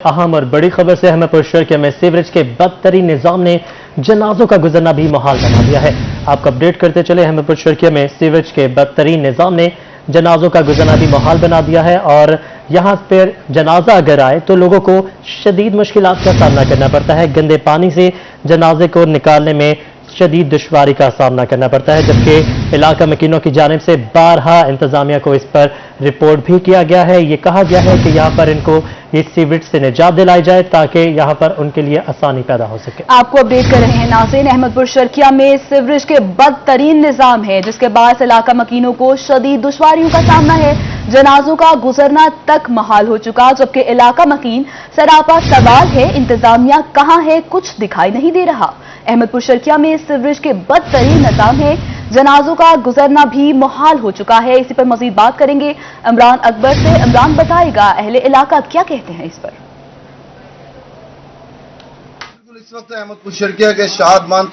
अहम और बड़ी खबर से अहमदपुर शर्किया में सीवरेज के बदतरीन निजाम ने जनाजों का गुजरना भी मुहाल बना दिया है। आपको अपडेट करते चले, अहमदपुर शर्किया में सीवरेज के बदतरीन निजाम ने जनाजों का गुजरना भी मुहाल बना दिया है और यहाँ पर जनाजा अगर आए तो लोगों को शदीद मुश्किलात का सामना करना पड़ता है। गंदे पानी से जनाजे को निकालने में शदीद दुश्वारी का सामना करना पड़ता है, जबकि इलाका मकीनों की जानिब से बारहा इंतजामिया को इस पर रिपोर्ट भी किया गया है। ये कहा गया है कि यहाँ पर इनको ये सीवरेज से निजात दिलाई जाए ताकि यहाँ पर उनके लिए आसानी पैदा हो सके। आपको अपडेट कर रहे हैं नाज़रीन, अहमदपुर शर्किया में सीवरेज के बदतरीन निजाम है जिसके बाद इलाका मकीनों को शदीद दुश्वारियों का सामना है। जनाजों का गुजरना तक महाल हो चुका, जबकि इलाका मकीन सरापा सवाल है इंतजामिया कहां है, कुछ दिखाई नहीं दे रहा। अहमदपुर शर्किया में सीवरेज के बदतरीन निजाम है, जनाजों का गुजरना भी मुहाल हो चुका है। इसी पर मजीद बात करेंगे इमरान अकबर से। इमरान बताएगा अहले इलाका क्या कहते हैं इस पर। इस वक्त अहमदपुर शर्किया के शादमान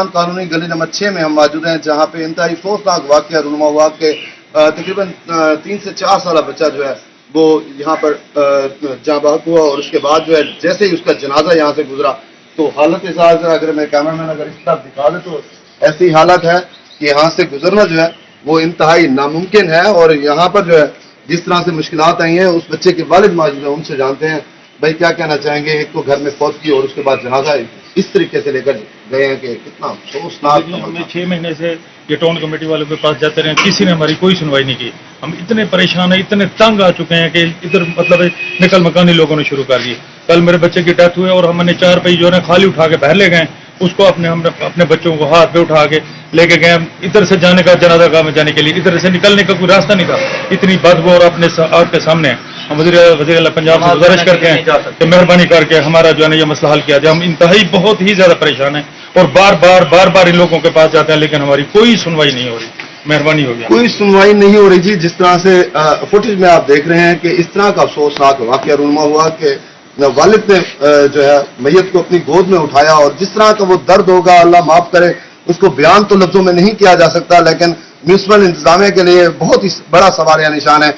कानूनी गली नंबर 6 में हम मौजूद हैं, जहां पे इंतहाई अफसोसनाक वाकया रूनुमा हुआ के तकरीबन 3 से 4 साल बच्चा जो है वो यहाँ पर जाँ बहक हुआ और उसके बाद जो है जैसे ही उसका जनाजा यहाँ से गुजरा तो हालत इस अगर मैं कैमरामैन अगर इस तरफ दिखा दे तो ऐसी हालत है कि यहाँ से गुजरना जो है वो इंतहाई नामुमकिन है। और यहाँ पर जो है जिस तरह से मुश्किलात आई हैं उस बच्चे के वालिद मौजूद हैं, उनसे जानते हैं भाई क्या कहना चाहेंगे। एक तो घर में फौत की और उसके बाद जनाजा इस तरीके से लेकर गए हैं कि कितना अफसोसनाक। हमने 6 महीने से ये टाउन कमेटी वालों के पास जाते रहे, किसी ने हमारी कोई सुनवाई नहीं की। हम इतने परेशान हैं, इतने तंग आ चुके हैं कि इधर मतलब निकल मकानी लोगों ने शुरू कर दी। कल मेरे बच्चे की डेथ हुई और हमने 4 पहिए जो है खाली उठा के बाहर ले गए, उसको अपने बच्चों को हाथ पे उठा के लेके गए। इधर से जाने का जनाजा गाँव में जाने के लिए इधर से निकलने का कोई रास्ता नहीं था, इतनी बदबू और अपने आपके सामने हम वज़ीर आला पंजाब से गुजारिश करते हैं कि मेहरबानी करके हमारा जो है ये मसला हल किया जाए। हम इंतहाई बहुत ही ज्यादा परेशान हैं और बार बार इन लोगों के पास जाते हैं लेकिन हमारी कोई सुनवाई नहीं हो रही। मेहरबानी हो गया, कोई सुनवाई नहीं हो रही जी। जिस तरह से फुटेज में आप देख रहे हैं कि इस तरह का अफसोसनाक वाकया रूनुमा हुआ कि वालिद ने जो है मैयत को अपनी गोद में उठाया और जिस तरह का वो दर्द होगा अल्लाह माफ करे उसको बयान तो लफ्जों में नहीं किया जा सकता, लेकिन म्यूनिसिपल इंतजामिया के लिए बहुत ही बड़ा सवाल या निशान है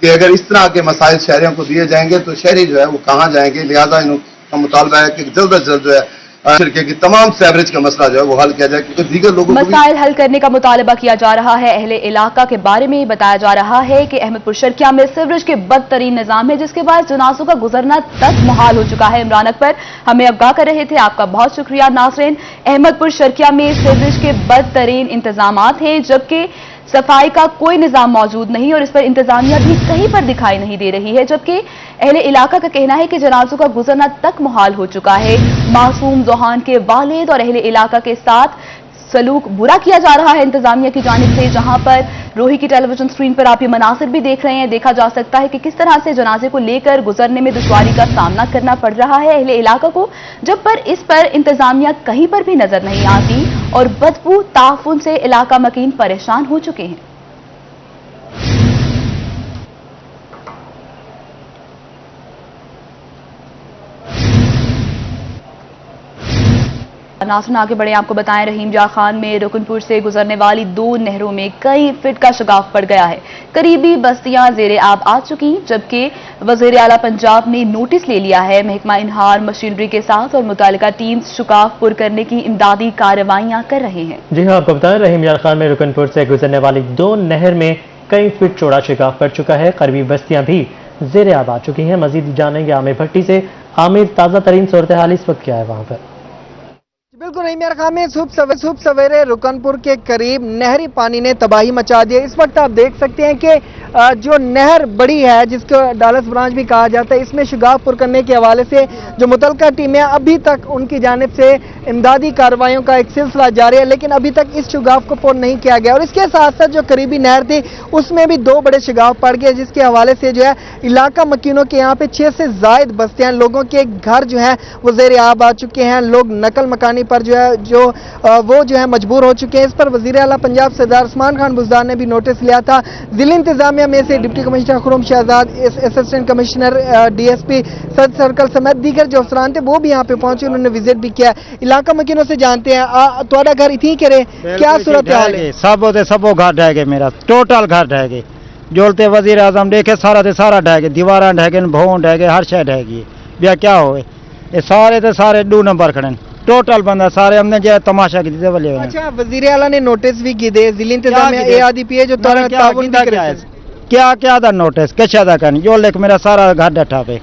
कि अगर इस तरह के मसाइल शहरियों को दिए जाएंगे तो शहरी जो है वो कहाँ जाएंगे। लिहाजा इनका मुतालबा है कि जल्द अज जल्द जो है शर्किया की तमाम सीवरेज का मसला जो है वो हल किया जाए, क्योंकि दीगर लोगों को मसाइल हल करने का मुतालबा किया जा रहा है। अहले इलाका के बारे में बताया जा रहा है कि अहमदपुर शर्किया में सीवरेज के बदतरीन निजाम है जिसके बाद जनाजों का गुजरना तक मुहाल हो चुका है। इमरान अकबर हमें आगाह कर रहे थे, आपका बहुत शुक्रिया। नाज़रीन, अहमदपुर शर्किया में सीवरेज के बदतरीन इंतजामात हैं जबकि सफाई का कोई निजाम मौजूद नहीं और इस पर इंतजामिया भी कहीं पर दिखाई नहीं दे रही है, जबकि अहले इलाका का कहना है कि जनाजों का गुजरना तक मुहाल हो चुका है। मासूम ज़ुहान के वालिद और अहले इलाका के साथ सलूक बुरा किया जा रहा है इंतजामिया की जानिब से। जहां पर रोही की टेलीविजन स्क्रीन पर आप ये मनासिर भी देख रहे हैं, देखा जा सकता है कि किस तरह से जनाजे को लेकर गुजरने में दुश्वारी का सामना करना पड़ रहा है अहले इलाका को, जब पर इस पर इंतजामिया कहीं पर भी नजर नहीं आती और बदबू ताफुन से इलाका मकीन परेशान हो चुके हैं। नाज़रीन आगे बढ़े, आपको बताएं रहीम जा खान में रुकनपुर से गुजरने वाली 2 नहरों में कई फीट का शिगाफ पड़ गया है। करीबी बस्तियां ज़ेरे आब आ चुकी, जबकि वज़ीर आला पंजाब ने नोटिस ले लिया है। महकमा इनहार मशीनरी के साथ और मुतालिका टीम्स शिगाफ पुर करने की इमदादी कार्रवाइयां कर रहे हैं। जी हाँ, आपको बताएं रहीम जा खान में रुकनपुर से गुजरने वाली 2 नहर में कई फीट चौड़ा शिगाफ पड़ चुका है। करीबी बस्तियां भी ज़ेरे आब आ चुकी हैं। मजीद जानेंगे आमिर भट्टी से। आमिर, ताज़ा तरीन सूरत हाल इस वक्त क्या है वहाँ पर? बिल्कुल नहीं मेरा खाम में सुबह सवेरे रुकनपुर के करीब नहरी पानी ने तबाही मचा दी है। इस वक्त आप देख सकते हैं कि जो नहर बड़ी है जिसको डालस ब्रांच भी कहा जाता है, इसमें शिगाफ पुर करने के हवाले से जो मुतलका टीमें अभी तक उनकी जानिब से इमदादी कार्रवाइयों का एक सिलसिला जारी है, लेकिन अभी तक इस शिगाफ को पुर नहीं किया गया। और इसके साथ साथ जो करीबी नहर थी उसमें भी 2 बड़े शिगाफ पड़ गए, जिसके हवाले से जो है इलाका मकीनों के यहाँ पे 6 से ज़ायद बस्तियां, लोगों के घर जो है वो ज़ेर आब आ चुके हैं। लोग नकल मकानी पर वो जो है मजबूर हो चुके हैं। इस पर वज़ीर आला पंजाब सरदार उस्मान खान बुज़दार ने भी नोटिस लिया था। जिला इंतजामिया में से deputy commissioner Khurram Shahzad, assistant commissioner DSP सद सर्कल समेत दीगर जो अफसरान थे वो भी यहाँ पे पहुंचे, उन्होंने विजिट भी किया। इलाका मकीनों से जानते हैं तुम्हारा घर इतनी करे क्या सूरत हाल है? सबो घर ढह गए, मेरा टोटल घर ढह गए। जोलते वज़ीर आज़म देखे सारा ढह गए, दीवार ढह गए, भवन ढह गए, हर शह ढह गई। या क्या हो ये सारे तो सारे 2 नंबर खड़े टोटल बंदा सारे हमने जो तमाशा की वाले अच्छा, वजीर आला ने नोटिस भी की दे जिले इंतजामिया ARDP जो ताउन भी करे क्या क्या दा नोटिस कैसा दा करनी जो लेख मेरा सारा घर डठा पे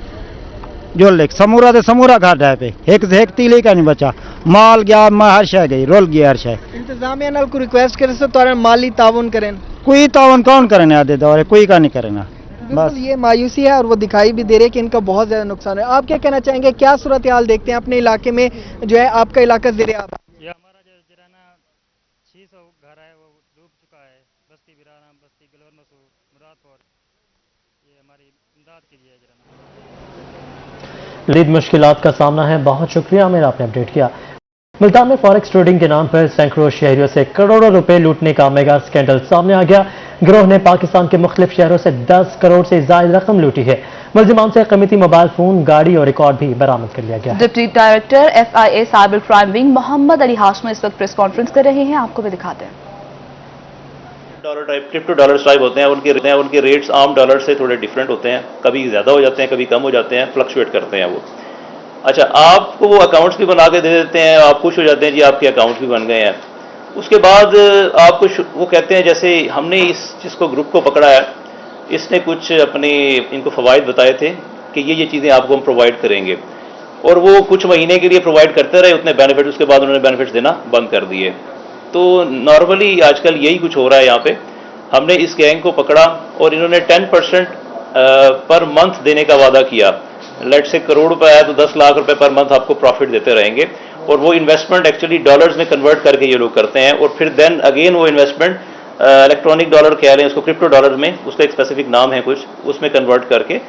जो लेख समूरा तो समूरा घर डा पे एक तीली का नहीं बचा माल गया मैं हर शय गई रोल गया हर शय इंतजामिया नाल को रिक्वेस्ट करे तो माली ताउन करें। कोई ताउन कौन करने आदे दौरे कोई का नहीं करना बस ये मायूसी है और वो दिखाई भी दे रही है कि इनका बहुत ज्यादा नुकसान है। आप क्या कहना चाहेंगे, क्या सूरत हाल देखते हैं अपने इलाके में जो है आपका इलाका ज़ेरे आब है? ये हमारा जो जराना 600 घर है वो डूब चुका है। बस्ती बिराना, बस्ती गलोर मसूर, मुरादपुर, ये हमारी इमदाद कीजिए जरा। लीद मुश्किलात का सामना है। बहुत शुक्रिया मेरा आपने अपडेट किया। मुल्तान में फॉरेक्स ट्रेडिंग के नाम पर सैकड़ों शहरियों से करोड़ों रुपए लूटने का मेगा स्कैंडल सामने आ गया। गिरोह ने पाकिस्तान के मुख्तलिफ शहरों से 10 करोड़ से ज्यादा रकम लूटी है। मुलजिमान से कीमती मोबाइल फोन, गाड़ी और रिकॉर्ड भी बरामद कर लिया गया है। Deputy director FIA cyber crime wing Mohammad Ali Hashmi इस वक्त प्रेस कॉन्फ्रेंस कर रहे हैं, आपको भी दिखाते हैं। Dollar type crypto dollar type होते हैं, उनके रेट्स आम डॉलर से थोड़े डिफरेंट होते हैं, कभी ज़्यादा हो जाते हैं, कभी कम हो जाते हैं, फ्लक्चुएट करते हैं वो। अच्छा, आपको वो अकाउंट्स भी बना के दे देते हैं, आप खुश हो जाते हैं जी आपके अकाउंट्स भी बन गए हैं। उसके बाद आपको वो कहते हैं जैसे हमने इस जिसको ग्रुप को पकड़ा है, इसने कुछ अपने इनको फ़वाइद बताए थे कि ये चीज़ें आपको हम प्रोवाइड करेंगे, और वो कुछ महीने के लिए प्रोवाइड करते रहे उतने बेनिफिट, उसके बाद उन्होंने बेनिफिट्स देना बंद कर दिए। तो नॉर्मली आजकल यही कुछ हो रहा है यहाँ पे। हमने इस गैंग को पकड़ा और इन्होंने 10% पर मंथ देने का वादा किया। लेट से करोड़ रुपए है तो 10 लाख रुपए पर मंथ आपको प्रॉफिट देते रहेंगे, और वो इन्वेस्टमेंट एक्चुअली डॉलर्स में कन्वर्ट करके ये लोग करते हैं, और फिर देन अगेन वो इन्वेस्टमेंट इलेक्ट्रॉनिक डॉलर कह रहे हैं उसको, क्रिप्टो डॉलर में, उसका एक स्पेसिफिक नाम है कुछ, उसमें कन्वर्ट करके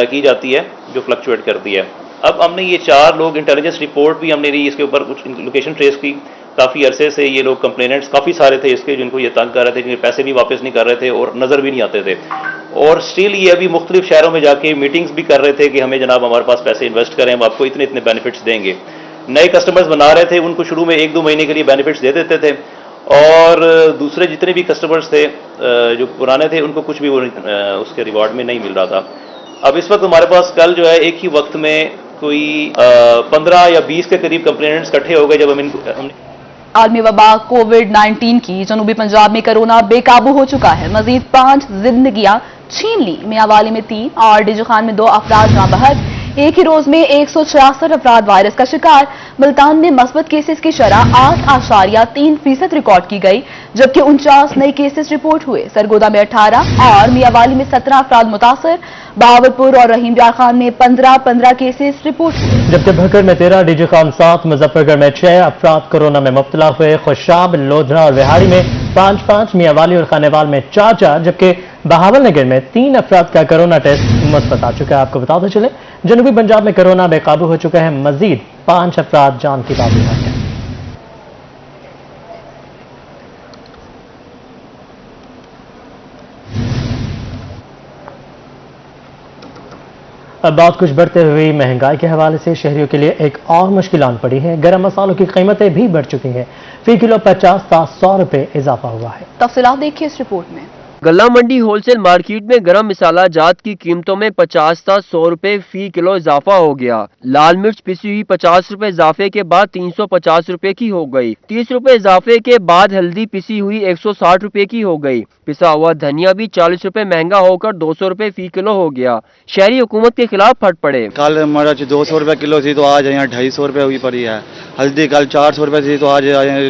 की जाती है, जो फ्लक्चुएट करती है। अब हमने ये 4 लोग, इंटेलिजेंस रिपोर्ट भी हमने ली, इसके ऊपर कुछ लोकेशन ट्रेस की। काफ़ी अरसे से ये लोग कंप्लेनेंट्स काफ़ी सारे थे इसके, जिनको ये तंग कर रहे थे, जिनके पैसे भी वापस नहीं कर रहे थे और नज़र भी नहीं आते थे, और स्टिल ये अभी मुख्तलिफ शहरों में जाके मीटिंग्स भी कर रहे थे कि हमें जनाब हमारे पास पैसे इन्वेस्ट करें, हम आपको इतने इतने बेनिफिट्स देंगे। नए कस्टमर्स बना रहे थे, उनको शुरू में 1-2 महीने के लिए बेनिफिट्स दे देते थे, और दूसरे जितने भी कस्टमर्स थे जो पुराने थे, उनको कुछ भी वो उसके रिवार्ड में नहीं मिल रहा था। अब इस वक्त हमारे पास कल जो है एक ही वक्त में कोई 15 या 20 के करीब कंप्लेनेंट्स इकट्ठे हो गए। जब हमने आलमी वबा कोविड-19 की जनूबी पंजाब में कोरोना बेकाबू हो चुका है। मजीद 5 जिंदगियां छीन ली। मियांवाली में 3 और डीजो खान में 2 अफराद जाँ बहक। एक ही रोज में 166 अफराद वायरस का शिकार। मुल्तान में मस्बत केसेस की शरह 8.3% रिकॉर्ड की गई, जबकि 49 नए केसेस रिपोर्ट हुए। सरगोदा में 18 और मियांवाली में 17 अफराद मुतासर। बहावलपुर और रहीम यार खान में 15 केसेस रिपोर्ट हुए, जबकि भकर में 13, डीजो खान 7, मुजफ्फरगढ़ में 6 अफराद कोरोना में मुब्तला हुए। खुशाब, लोधरा और बिहारी में 5-5, मियांवाली और खानेवाल में 4-4, जबकि बहावलनगर में 3 अफराद का कोरोना टेस्ट मुस्बत आ चुका है। आपको बताते चले जनूबी पंजाब में कोरोना बेकाबू हो चुका है। मजीद 5 अफराद जान की बात है। अब बात कुछ बढ़ते हुई महंगाई के हवाले से शहरियों के लिए एक और मुश्किल आन पड़ी है। गरम मसालों की कीमतें भी बढ़ चुकी हैं। फी किलो 50 से 100 रुपए इजाफा हुआ है। तफसीलात देखिए इस रिपोर्ट में। गल्ला मंडी होलसेल मार्केट में गरम मसाला जात की कीमतों में 50 से 100 रुपए फी किलो इजाफा हो गया। लाल मिर्च पिसी हुई 50 रुपए इजाफे के बाद 350 रुपए की हो गई। 30 रुपए इजाफे के बाद हल्दी पिसी हुई 160 रुपए की हो गई। पिसा हुआ धनिया भी 40 रुपए महंगा होकर 200 रुपए फी किलो हो गया। शहरी हुकूमत के खिलाफ फट पड़े। कल मिर्च 200 रुपए किलो थी तो आज यहाँ 250 रुपए हुई पड़ी है। हल्दी कल 400 रुपए थी तो आज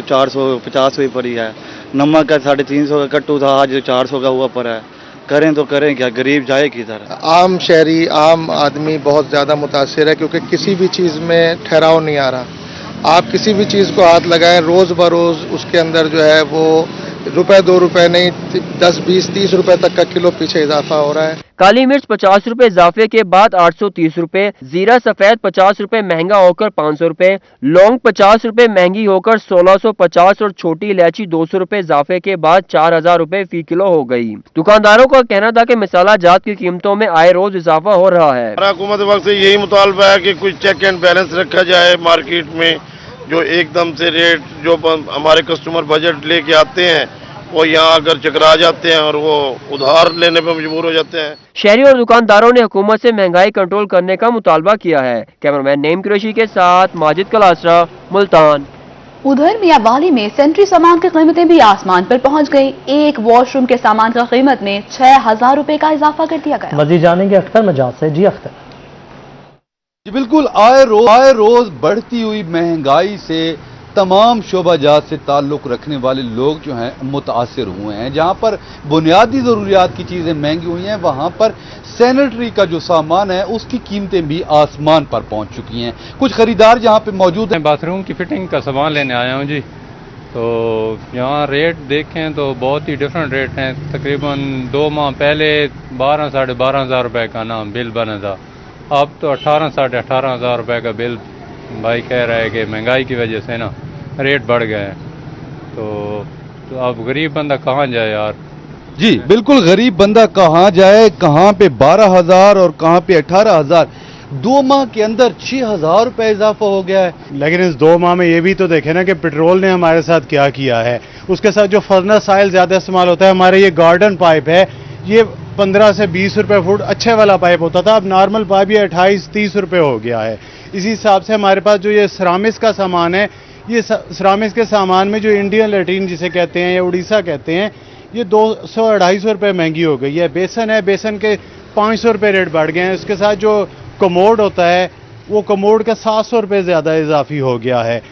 450 हुई पड़ी है। नमक का 350 का कट्टू था, आज 400 का हुआ पड़ा है। करें तो करें क्या, गरीब जाए किधर। आम शहरी, आम आदमी बहुत ज़्यादा मुतासिर है, क्योंकि किसी भी चीज़ में ठहराव नहीं आ रहा। आप किसी भी चीज़ को हाथ लगाएं, रोज़ बरोज़ उसके अंदर जो है वो रुपए 2 रुपए नहीं 10, 20, 30 रुपए तक का किलो पीछे इजाफा हो रहा है। काली मिर्च 50 रुपए इजाफे के बाद 830 रुपए, जीरा सफेद 50 रुपए महंगा होकर 500 रुपए, लौंग 50 रुपए महंगी होकर 1650 और छोटी इलायची 200 रुपए इजाफे के बाद 4000 रुपए फी किलो हो गई। दुकानदारों का कहना था कि मसाला जात की कीमतों में आए रोज इजाफा हो रहा है। हुकूमत वक्त से यही मुतालबा है कि कुछ चेक एंड बैलेंस रखा जाए मार्केट में, जो एकदम से रेट जो हमारे कस्टमर बजट लेके आते हैं वो यहाँ आकर चकरा जाते हैं और वो उधार लेने पे मजबूर हो जाते हैं। शहरी और दुकानदारों ने हुकूमत से महंगाई कंट्रोल करने का मुतालबा किया है। कैमरामैन नईम कुरैशी के साथ माजिद कलासरा, मुल्तान। उधर मियांवाली में सेंट्री सामान की कीमतें भी आसमान पर पहुंच गई। एक वॉशरूम के सामान की कीमत में 6,000 रुपए का इजाफा कर दिया गया। मजीद जानेंगे अख्तर मजाज से। जी अख्तर। जी बिल्कुल, आए रोज बढ़ती हुई महंगाई से तमाम शोबाजात से ताल्लुक़ रखने वाले लोग जो हैं मुतासिर हुए हैं। जहां पर बुनियादी ज़रूरियात की चीज़ें महंगी हुई हैं, वहां पर सैनिटरी का जो सामान है उसकी कीमतें भी आसमान पर पहुंच चुकी हैं। कुछ खरीदार जहां पे मौजूद हैं। बाथरूम की फिटिंग का सामान लेने आया हूं जी, तो यहाँ रेट देखें तो बहुत ही डिफरेंट रेट हैं। तकरीबन 2 माह पहले 12 साढ़े 12,000 रुपये का नाम बिल बना था, अब तो 18 साढ़े 18,000 रुपये का बिल भाई कह रहा है कि महंगाई की वजह से ना रेट बढ़ गए हैं। तो अब गरीब बंदा कहाँ जाए यार। जी बिल्कुल, गरीब बंदा कहाँ जाए, कहाँ पे 12,000 और कहाँ पे 18,000। 2 माह के अंदर 6,000 रुपये इजाफा हो गया है। लेकिन इस 2 माह में ये भी तो देखे ना कि पेट्रोल ने हमारे साथ क्या किया है। उसके साथ जो फर्नेस ऑयल ज्यादा इस्तेमाल होता है, हमारे ये गार्डन पाइप है, ये 15 से 20 रुपए फुट अच्छे वाला पाइप होता था, अब नॉर्मल पाइप ये 28-30 रुपए हो गया है। इसी हिसाब से हमारे पास जो ये सिरामिक्स का सामान है, ये सिरामिक्स के सामान में जो इंडियन लैट्रिन जिसे कहते हैं या उड़ीसा कहते हैं, ये 200-250 रुपये महंगी हो गई है। बेसन है, बेसन के 500 रुपये रेट बढ़ गए हैं। उसके साथ जो कमोड होता है, वो कमोड का 700 रुपये ज़्यादा इजाफी हो गया है।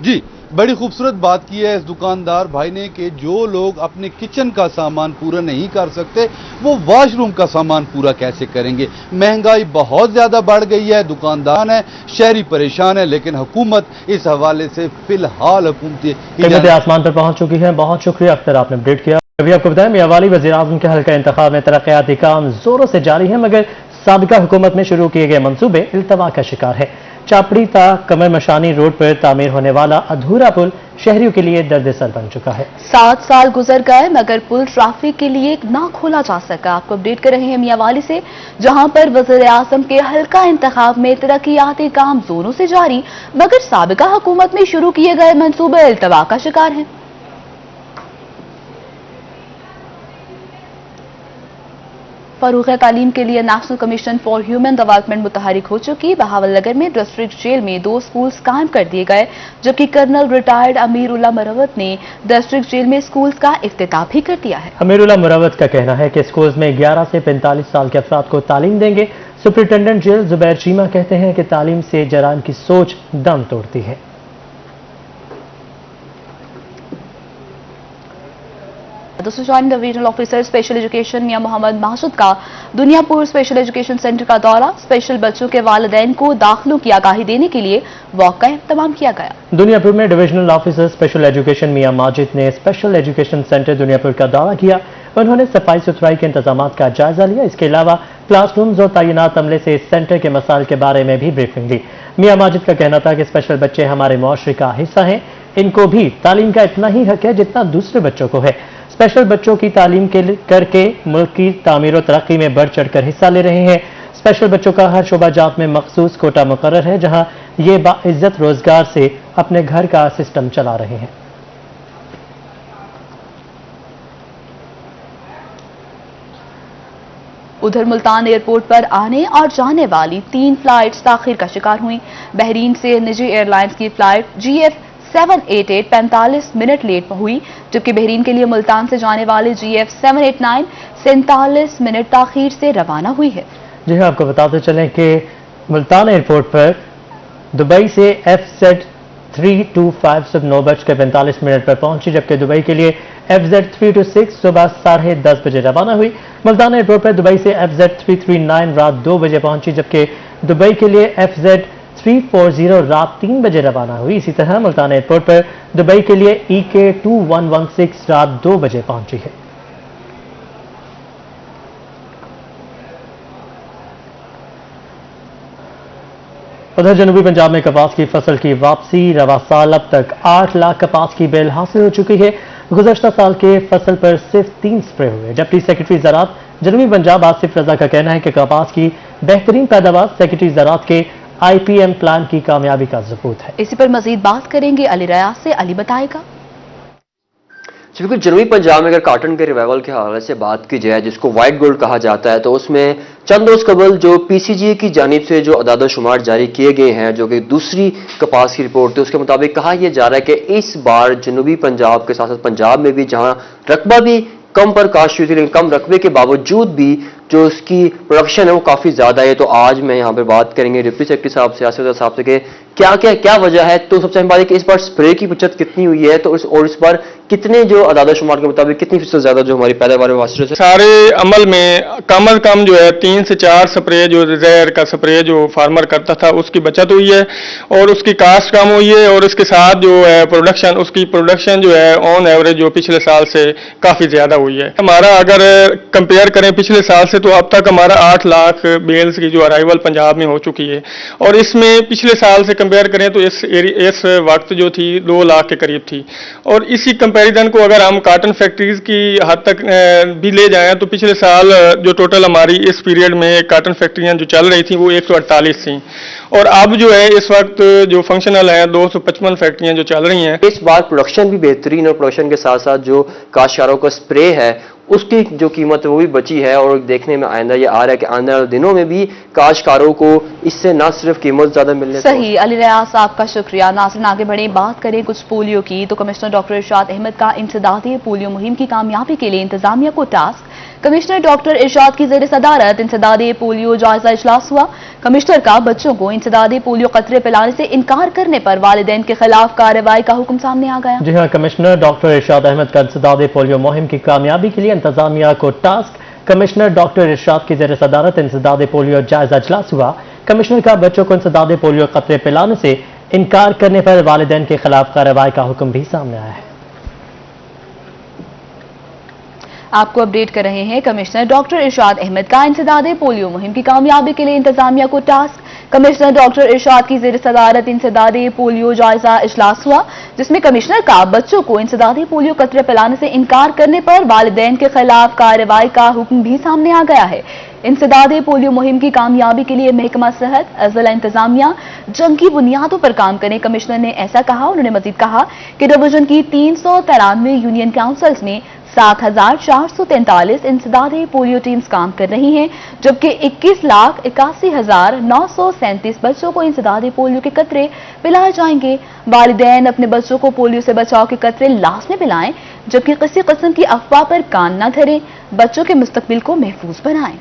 जी बड़ी खूबसूरत बात की है इस दुकानदार भाई ने कि जो लोग अपने किचन का सामान पूरा नहीं कर सकते, वो वॉशरूम का सामान पूरा कैसे करेंगे। महंगाई बहुत ज़्यादा बढ़ गई है, दुकानदार है, शहरी परेशान है, लेकिन हुकूमत इस हवाले से फिलहाल हुकूमती कीमतें आसमान पर पहुंच चुकी हैं। बहुत शुक्रिया अख्तर, आपने अपडेट किया। अभी आपको बताएं, मियांवाली वज़ीर-ए-आज़म के हल्का इंतखाब में तरक्याती काम जोरों से जारी है, मगर साबिका हुकूमत में शुरू किए गए मंसूबे इल्तवा का शिकार है। चापड़ी ता कमर मशानी रोड पर तामीर होने वाला अधूरा पुल शहरियों के लिए दर्द-ए-सर बन चुका है। 7 साल गुजर गए मगर पुल ट्रैफिक के लिए ना खोला जा सका। आपको अपडेट कर रहे हैं मियांवाली से, जहां पर वज़ीर-ए-आज़म के हल्का इंतखाब में तरक्याती काम जोरों से जारी, मगर साबिका हुकूमत में शुरू किए गए मंसूबे इल्तवा का शिकार हैं। फरूख तालीम के लिए national commission for human development मुतहरिक हो चुकी। बहावलनगर में डिस्ट्रिक्ट जेल में 2 स्कूल्स कायम कर दिए गए, जबकि कर्नल रिटायर्ड अमीर उल्ला मुरवत ने डिस्ट्रिक्ट जेल में स्कूल्स का इफ्तिताह भी कर दिया है। अमीर उल्ला मुरवत का कहना है कि स्कूल्स में 11 से 45 साल के अफराद को तालीम देंगे। सुपरिटेंडेंट जेल जुबैर चीमा कहते हैं कि तालीम से जराइम की सोच दम तोड़ती है। दोस्तों, joint divisional officer special education मियां मोहम्मद मासूद का दुनियापुर स्पेशल एजुकेशन सेंटर का दौरा। स्पेशल बच्चों के वालिदैन को दाखिलों की आगाही देने के लिए वॉक का इंतजाम किया गया। दुनियापुर में डिविजनल ऑफिसर स्पेशल एजुकेशन मियां माजिद ने स्पेशल एजुकेशन सेंटर दुनियापुर का दौरा किया। उन्होंने सफाई सुथराई के इंतजाम का जायजा लिया। इसके अलावा क्लासरूम्स और तैनात अमले से इस सेंटर के मसाइल के बारे में भी ब्रीफिंग दी। मियां माजिद का कहना था कि स्पेशल बच्चे हमारे मुआशरे का हिस्सा हैं, इनको भी तालीम का इतना ही हक है जितना दूसरे बच्चों को है। स्पेशल बच्चों की तालीम करके मुल्क की तामीर और तरक्की में बढ़ चढ़ कर हिस्सा ले रहे हैं। स्पेशल बच्चों का हर शोबा जात में मखसूस कोटा मुकर्रर है, जहां ये बाइज्जत रोजगार से अपने घर का सिस्टम चला रहे हैं। उधर मुल्तान एयरपोर्ट पर आने और जाने वाली 3 फ्लाइट्स ताखीर का शिकार हुई। बहरीन से निजी एयरलाइंस की फ्लाइट GF 788 45 मिनट लेट हुई, जबकि बहरीन के लिए मुल्तान से जाने वाली GF 789 47 मिनट ताखीर से रवाना हुई है। जी हाँ, आपको बताते चलें कि मुल्तान एयरपोर्ट पर दुबई से FZ325 सुबह 9:45 पर पहुंची, जबकि दुबई के लिए FZ326 सुबह 10:30 बजे रवाना हुई। मुल्तान एयरपोर्ट पर दुबई से FZ339 रात 2 बजे पहुंची, जबकि दुबई के लिए FZ340 रात 3 बजे रवाना हुई। इसी तरह मुल्तान एयरपोर्ट पर दुबई के लिए EK2116 रात 2 बजे पहुंची है। उधर जनूबी पंजाब में कपास की फसल की वापसी। रवा साल अब तक 8 लाख कपास की बेल हासिल हो चुकी है। गुज़श्ता साल के फसल पर सिर्फ 3 स्प्रे हुए। डिप्टी सेक्रेटरी ज़राअत जनूबी पंजाब आसिफ रजा का कहना है कि कपास की बेहतरीन पैदावार सेक्रेटरी ज़राअत के IPM प्लान की कामयाबी का सबूत है। इसी पर मजीद बात करेंगे अली रियाज से। अली बताएगा। बिल्कुल, जनूबी पंजाब में अगर कॉटन के रिवाइवल के हवाले से बात की जाए, जिसको वाइट गोल्ड कहा जाता है, तो उसमें चंद रोज कबल जो पीसीजीए की जानिब से जो अदाद शुमार जारी किए गए हैं, जो कि दूसरी कपास की रिपोर्ट थी, उसके मुताबिक कहा यह जा रहा है कि इस बार जनूबी पंजाब के साथ साथ पंजाब में भी, जहां रकबा भी कम पर काश्त हुई थी, लेकिन कम रकबे के बावजूद भी जो उसकी प्रोडक्शन है वो काफी ज्यादा है। तो आज मैं यहाँ पर बात करेंगे डिप्टी सेक्रेटरी साहब से, आसिफ साहब से, कि क्या वजह है। तो सबसे अहम बात है कि इस बार स्प्रे की बचत कितनी हुई है, तो इस बार कितने जो अदाद शुमार के मुताबिक कितनी फीसद ज्यादा जो हमारी पैदावार वास्ते से सारे अमल में कम अज कम जो है 3 से 4 स्प्रे, जो जहर का स्प्रे जो फार्मर करता था उसकी बचत हुई है और उसकी कास्ट कम हुई है, और इसके साथ जो है उसकी प्रोडक्शन जो है ऑन एवरेज जो पिछले साल से काफी ज्यादा हुई है। हमारा अगर कंपेयर करें पिछले साल से, तो अब तक हमारा 8 लाख बेल्स की जो अराइवल पंजाब में हो चुकी है, और इसमें पिछले साल से कंपेयर करें तो इस वक्त जो थी 2 लाख के करीब थी। और इसी कंपैरिजन को अगर हम कॉटन फैक्ट्रीज की हद तक भी ले जाएं, तो पिछले साल जो टोटल हमारी इस पीरियड में कॉटन फैक्ट्रियां जो चल रही थी वो 148 थी, और अब जो है इस वक्त जो फंक्शनल है 255 फैक्ट्रियां जो चल रही हैं। इस बार प्रोडक्शन भी बेहतरीन, और प्रोडक्शन के साथ साथ जो काश्तकारों का स्प्रे है उसकी जो कीमत वो भी बची है, और देखने में आइंदा ये आ रहा है कि आने वाले दिनों में भी काश्तकारों को इससे न सिर्फ कीमत ज्यादा मिलने। सही, अली रियाज साहब का शुक्रिया। नाज़रीन, आगे बढ़े, बात करें कुछ पोलियो की, तो कमिश्नर डॉक्टर इरशाद अहमद का इंसदादी पोलियो मुहिम की कामयाबी के लिए इंतजामिया को टास्क। कमिश्नर डॉक्टर इरशाद की ज़ेर सदारत इंसदादी पोलियो जायजा इजलास हुआ। कमिश्नर का बच्चों को इंसदादी पोलियो कतरे पिलाने से इनकार करने पर वालिदैन के खिलाफ कार्रवाई का हुक्म सामने आ गया। जी हाँ, कमिश्नर डॉक्टर इरशाद अहमद का इंसदादी पोलियो मुहिम की कामयाबी के लिए इंतजामिया को टास्क। कमिश्नर डॉक्टर इरशाद की ज़ेर सदारत इंसदादी पोलियो जायजा इजलास हुआ। कमिश्नर का बच्चों को इंसदादी पोलियो कतरे पिलाने से इनकार करने पर वालिदैन के खिलाफ कार्रवाई का हुक्म भी सामने आया है। आपको अपडेट कर रहे हैं कमिश्नर डॉक्टर इरशाद अहमद का इंसदादी पोलियो मुहिम की कामयाबी के लिए इंतजामिया को टास्क। कमिश्नर डॉक्टर इरशाद की ज़ेर सदारत इंसदादी पोलियो जायजा इजलास हुआ, जिसमें कमिश्नर का बच्चों को इंसदादी पोलियो कतरे पिलाने से इनकार करने पर वालिदैन के खिलाफ कार्रवाई का हुक्म भी सामने आ गया है। इंसदादी पोलियो मुहिम की कामयाबी के लिए महकमा सेहत, जिला इंतजामिया जंगी बुनियादों पर काम करें। कमिश्नर ने ऐसा कहा। उन्होंने मजीद कहा कि डिवीजन की 393 यूनियन काउंसिल्स में 7,443 इंसदादी पोलियो टीम्स काम कर रही हैं, जबकि 21,81,937 बच्चों को इंसदादी पोलियो के कतरे पिलाए जाएंगे। वालिदैन अपने बच्चों को पोलियो से बचाव के कतरे लाजमी पिलाएं, जबकि किसी किस्म की अफवाह पर कान न धरें, बच्चों के मुस्तकबिल को महफूज बनाएं।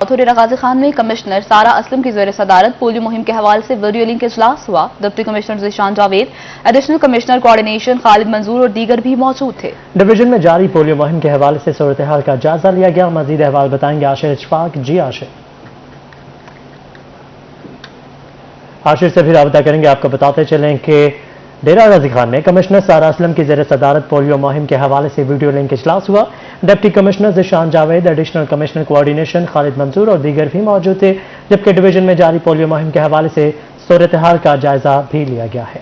चौधरी गाजी खान में कमिश्नर सारा असलम की ज़ेर सदारत पोलियो मुहिम के हवाले से वीडियो लिंक इजलास हुआ। Deputy commissioner Zeeshan Javed, additional commissioner coordination Khalid मंजूर और दीगर भी मौजूद थे। डिवीजन में जारी पोलियो मुहिम के हवाले से सूरत हाल का जायजा लिया गया। मजीद अहवाल बताएंगे आशिर इशफाक। जी आशिर से भी राबता करेंगे। आपको बताते चलें कि डेरा गाजी खान में कमिश्नर सारा असलम की ज़ेर सदारत पोलियो मुहिम के हवाले से वीडियो लिंक इजलास हुआ। Deputy commissioner Zeeshan Javed, additional commissioner coordination Khalid मंजूर और दीगर भी मौजूद थे, जबकि डिवीजन में जारी पोलियो मुहिम के हवाले से सूरत हाल का जायजा भी लिया गया है।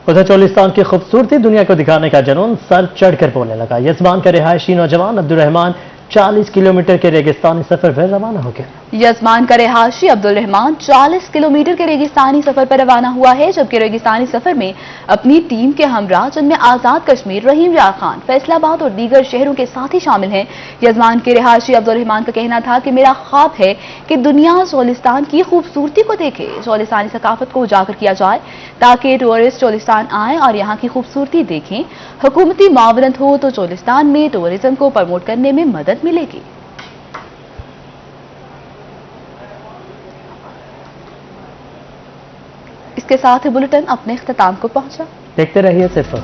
उधर चोलिस्तान की खूबसूरती दुनिया को दिखाने का जुनून सर चढ़कर बोलने लगा। यजमान का रिहायशी नौजवान अब्दुल रहमान 40 किलोमीटर के रेगिस्तानी सफर पर रवाना हो गया। यजमान का रिहायशी अब्दुल रहमान 40 किलोमीटर के रेगिस्तानी सफर पर रवाना हुआ है, जबकि रेगिस्तानी सफर में अपनी टीम के हमरा, जिनमें आजाद कश्मीर, रहीम यार खान, फैसलाबाद और दीगर शहरों के साथी शामिल हैं। यजमान के रिहायशी अब्दुल रहमान का कहना था कि मेरा ख्वाब है कि दुनिया चोलिस्तान की खूबसूरती को देखे, चोलिस्तानी सकाफत को उजागर किया जाए ताकि टूरिस्ट चोलिस्तान आए और यहाँ की खूबसूरती देखें। हुकूमती मावनत हो तो चोलिस्तान में टूरिज्म को प्रमोट करने में मदद मिलेगी। इसके साथ ही बुलेटिन अपने इख्तिताम को पहुंचा। देखते रहिए सिर्फ